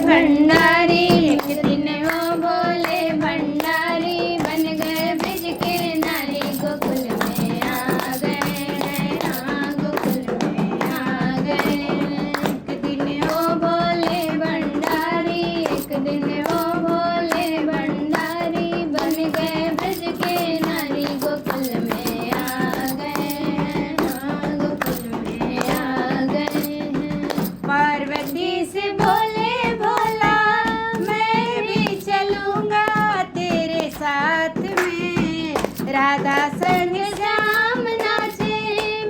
भंडारी। एक दिन वो भोले भंडारी बन गए ब्रज के नारी, गोकुल में आ गए हैं, हाँ गोकुल में आ गए। एक दिन वो भोले भंडारी, एक दिन वो भोले भंडारी बन गए ब्रज के नारी, गोकुल में आ गए हैं, हाँ गोकुल में आ गए हैं। पार्वती से बोले भोला मैं भी चलूंगा तेरे साथ में, राधा संग श्याम नाचे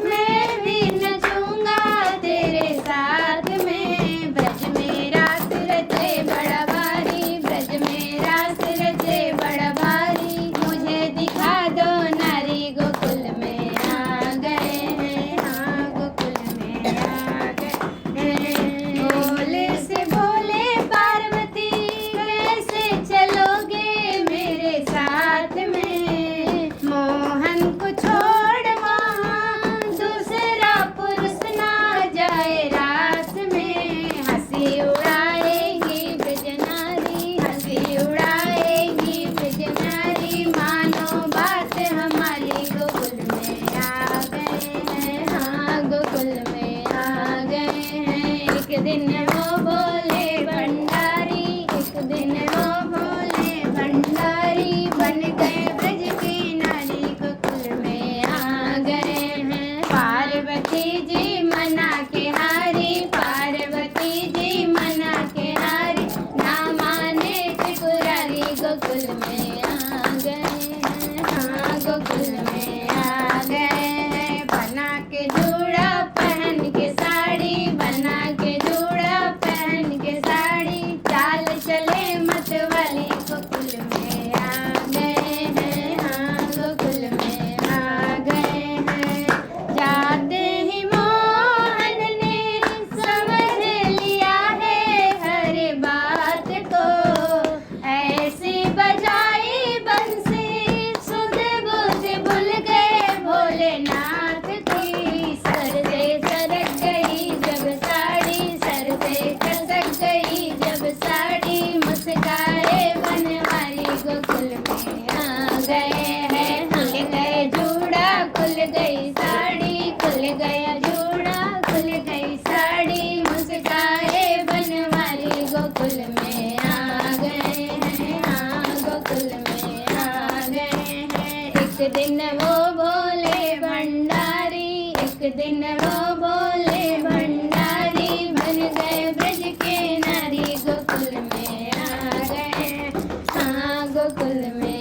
मैं भी नचूंगा तेरे साथ में। ब्रज में रास रचे बड़ा भारी, ब्रज में रास रचे बड़ा भारी, मुझे दिखा दो नारी, गोकुल में आ गए हैं, हाँ गोकुल में आ गए हैं। भोले से बोले पार्वती कैसे चलोगे मेरे साथ में, मोहन को छोड़ वहाँ दूसरा पुरुष ना जाए रात में। हंसी उड़ाएगी ब्रज नारी, हंसी उड़ाएगी ब्रज नारी, मानो बात हमारी, गोकुल में आ गए हैं, हाँ गोकुल में आ गए हैं। एक दिन वो भोले भंडारी, एक दिन वो भोले भंडारी बन गए ब्रज की नारी, गोकुल में आ गए हैं। पार्वती जी मना के हारी, पार्वती जी मना के हारी, ना माने त्रिपुरारी, गोकुल में आ गए हैं, हाँ गोकुल में आ गए हैं। बना के जूड़ा पहन के साड़ी, बना के जूड़ा पहन के साड़ी, चाल चले मत वाली, गोकुल में आ गए हैं, हाँ गोकुल में आ गए हैं। जाते ही मोहन ने समझ लिया है हर बात को, ऐसी बजाई बंसी सुध बुध भूल गए भोलेनाथ की। सर से सरक गई जब साड़ी, सर से खसक गई जब साड़ी, मुस्काए बनवारी, गोकुल में आ गए हैं। खुल गए जूड़ा खुल गई साड़ी, खुल गया जूड़ा खुल गई साड़ी, मुस्काए बनवारी, गोकुल में आ गए हैं, हाँ गोकुल में आ गए हैं। एक दिन वो भोले भंडारी, एक दिन वो भोले भंडारी बन गए ब्रज के नारी, गोकुल में आ गए, हाँ गोकुल में